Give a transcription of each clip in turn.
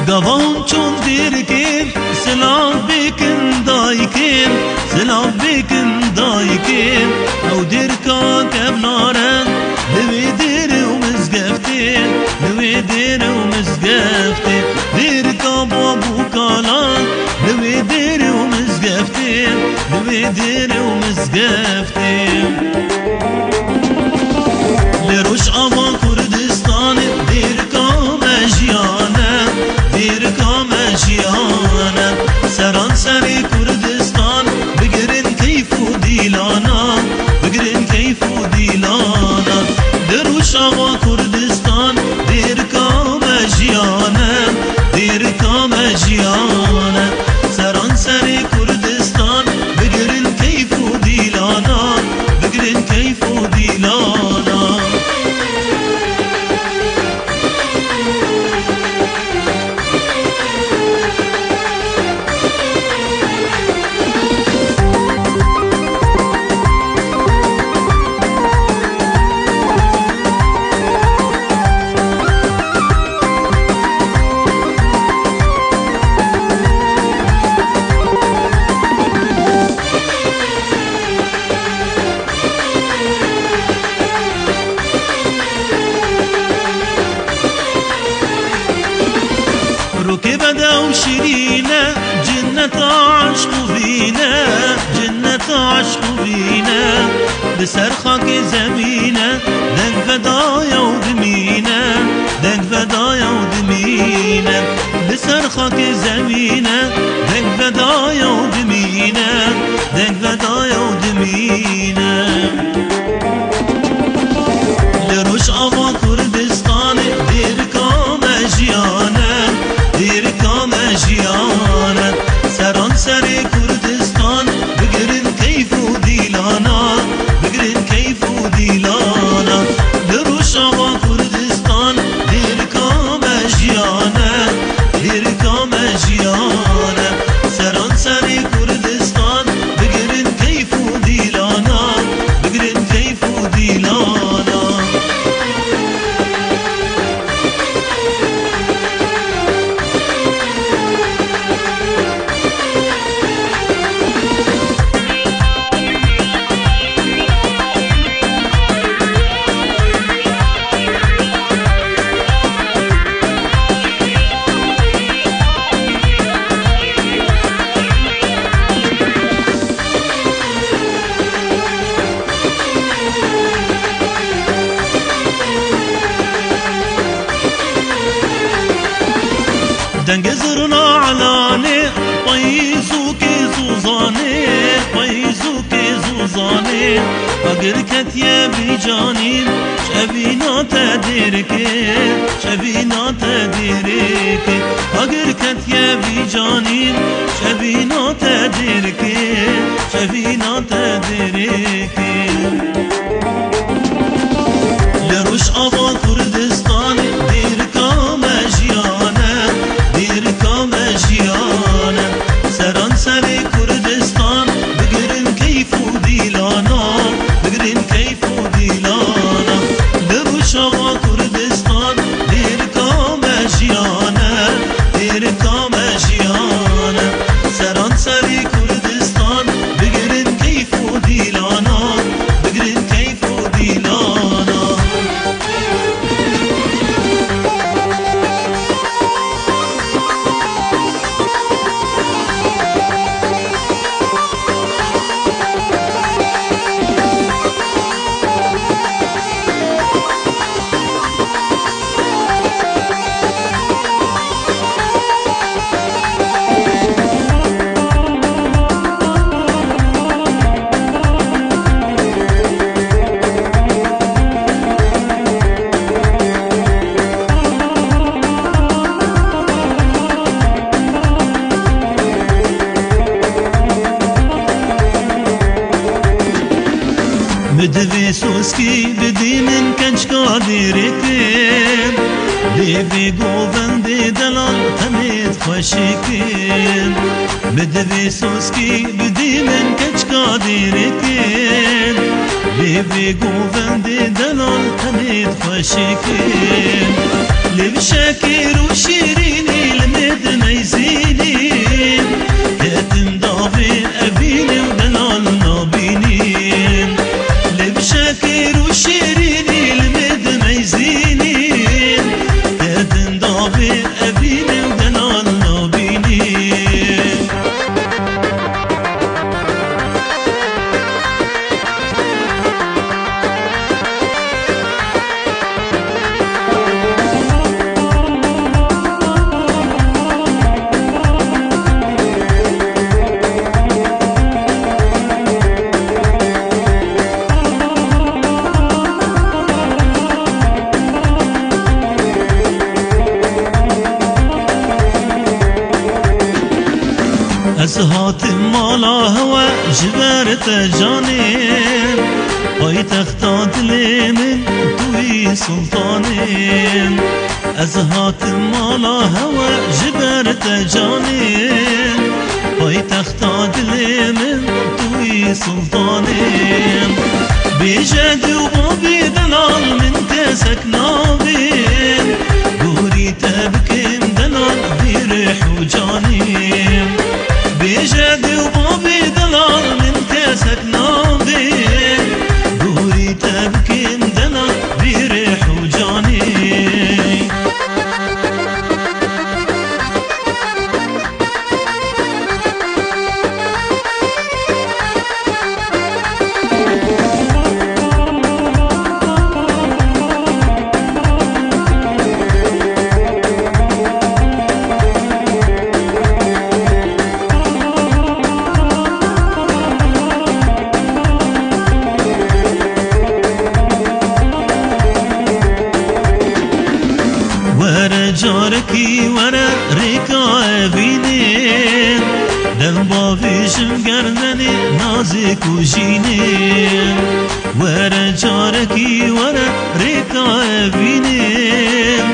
گوان چون دیر کن سلام بکن دای کن سلام بکن دای کن او دیر کان کب نارن دوی دیر و مزگفتین دوی دیر و مزگفتین دیر کان بابو کالان دوی دیر و مزگفتین دوی دیر و مزگفتین لروش آوان کردستان دیر کان مجیانه دیر کام جیانا سران سری کردستان بگرن کیف و دیلانا بگرن کیف و دیلانا دروش آقا کردستان دیر کام جیانا دیر کام جیانا سران سری کردستان بگرن کیف و دیلانا بگرن کیف و دیلانا ركب داو شيرينا جنة عشق فينا جنة عشق فينا بسرخك زمينا دنك فدايا ودمينا دنك فدايا ودمينا بسرخك زمينا دنك فدايا ودمينا دنك فدايا ودمينا لروش آوا كردستان دير كام جيانا دیر کام جیانا سران سری کردستان بگرن کیف و دیلانا بگرن کیف و دیلانا دروش آقا کردستان دیر کام جیانا دیر کام جیانا سران سری کردستان بگرن کیف و دیلانا بگرن کیف و دیلانا دنگ زرنا علانه پاییزو که زوزانه پاییزو که زوزانه اگر کتیه بی جانین شبینا تدیر که شبینا تدیر که اگر کتیه بی جانین شبینا تدیر که شبینا تدیر که لروش آوا کردستان دیر کام جیانه دیر کام جیانا سران سری کردستان بگرن کیف و دیلانا بگرن کیف و دیلانا لروش آقا کردستان دیر کام جیانا دیر کام جیانا سران سری کردستان بگرن مدوی سوسکی بدی من کنچکا دیرکم لیوی گووند دلال همید خوشکم مدوی سوسکی بدی من کنچکا دیرکم لیوی گووند دلال همید خوشکم لیو شکر و شیرینی لمد نیزینیم هتم داوی ابینی و دلال نابینیم لیو شکر و شیرینی لمد نیزینیم هتم داوی ابینی و دلال نابینیم از هاتم مالا هوا جبرت جانم پای تختات من توی سلطانم از هاتم مالا هوا جبرت جانم پای تختات من توی سلطانم بیجد و بابی دلال من تسک نابم گوری تبکم دلال بیرح و جانم بیجد و بابی دلال من تسک نابم گوری تبکم دلال بیرح و جانم جارکی ورا ریکا بینیم دل باویشم گردنی نازک و جینیم ورا جارکی ورا ریکا بینیم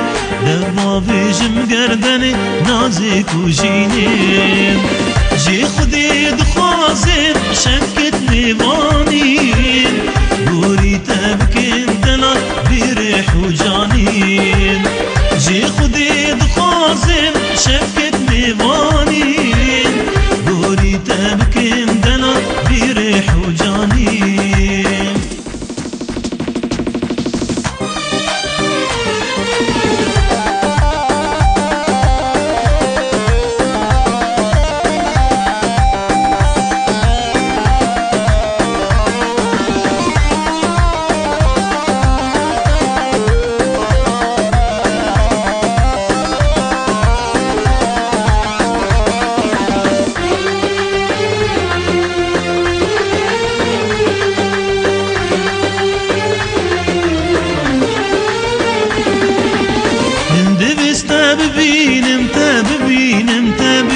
دل باویشم گردنی نازک و جینیم جی خودی دخوازم شکت نیوانیم گوری تبکن دلال بیرح و جانیم جی خودی دخوازم شفکت میوانیم گوری تبکم دلال بیرح و جانیم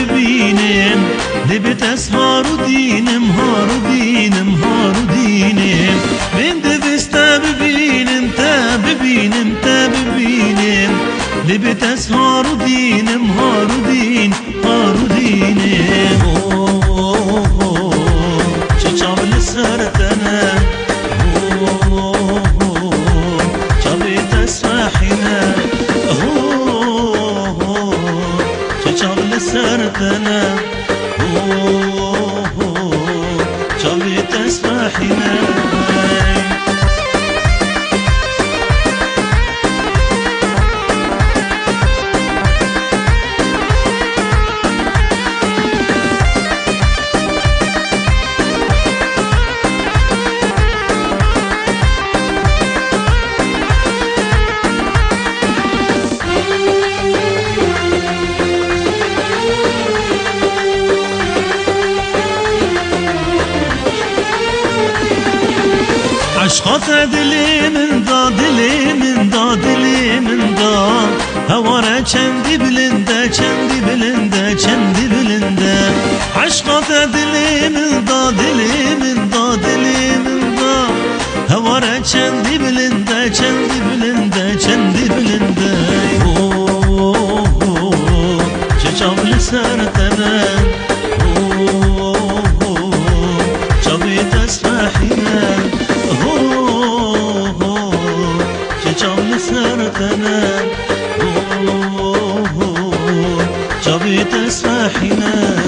ببینم دبت اسهار و دینم هار و دینم هار و دینم من دبست ببینم ببینم ببینم دبت اسهار و دینم هار و دین هار و دینم چه چاول سرتنا چابت اسفاحنا سرتنا شامي تسمحنا عشقات دلی من دا دلی من دا دلی من دا هوارا چندی بلنده چندی بلنده چندی بلنده عشقات دلی من دا دلی من دا دلی من دا چندی بلنده چندی بلنده چندی بلنده چه چاول سرتنه چاوی تسرحینه چه چاول سرتنه چاوی تسرحینه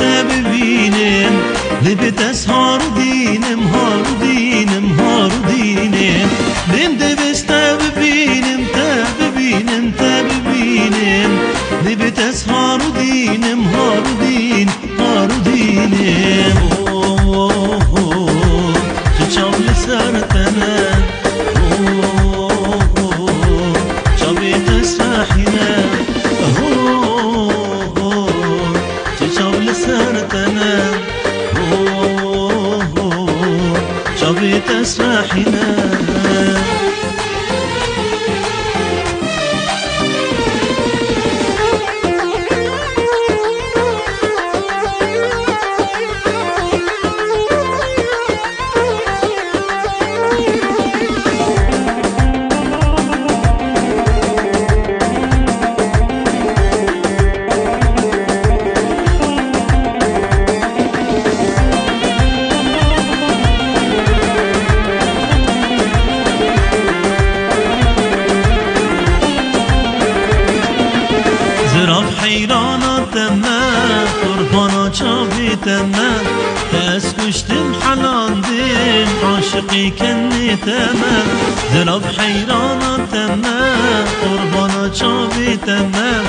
ببینم لبت از هار دینم هار دینم هار دینم من دوست ببینم ببینم ببینم لبت از هار دینم هار دین هار دینم چه چاول سرتنه چاوی تسرحینه سرتنا شوي تسرحنا حيرانا تما قربانا شافي تما تاس كشتم حنان دين عاشقي كني تما زرب حيرانا تما قربانا شافي تما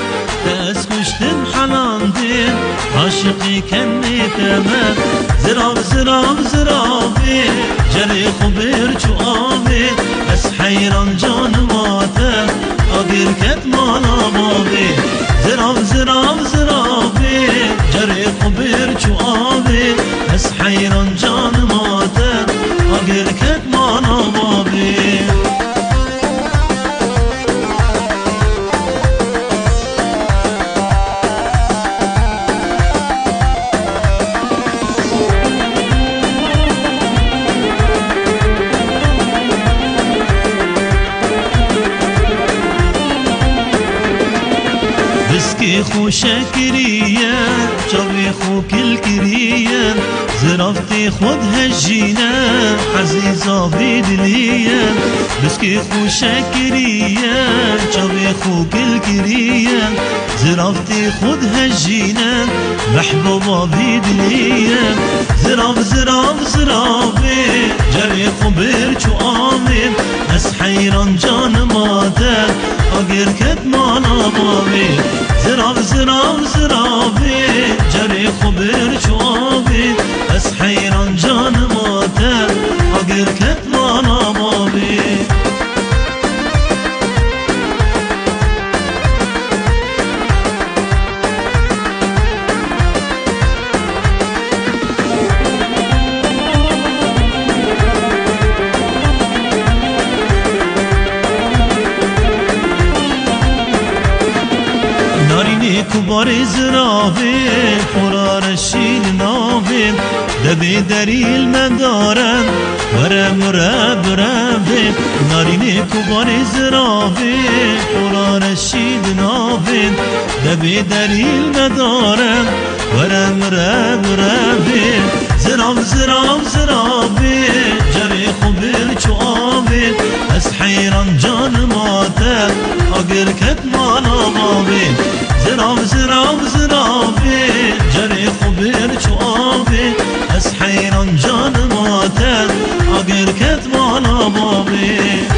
تاس كشتم حنان دين عاشقي كني تما زراب زراب زرابي جري خبر شوابي بس حيران جان ماته أقير كتمانا بابي زراب زراب زرابي جري خبر شوابي بس حيران جان ماته أقير كتمانا بابي بسكي خو شاكرية جوي خو كل كرية زرفتي خود هجينا عزيزة بدلية بسكي خو شاكرية جوي خو كل كرية زرفتي خود هجينا محبوبة بدلية زراب زراب زرابي جري خبر شوامي بس حيران جان ماته أقر كتمانا بابي زراب زراب زرابي جري خبر شوابي بس حيران جان ماته أقر كتمانا بابي كبار زرابي فرار الشيل نابي دبي دريل مدارم ورم رب ربي ناريني كبار زرابي فرار الشيل نابي دبي دريل مدارم ورم رب ربي زراب زراب زرابي جري خبر شوابي بس حيران جان ماته أقر كتمانا بابي زراب زراب زرابي جري خبر شوابي بس حيران جان ماته أقر كتمانا بابي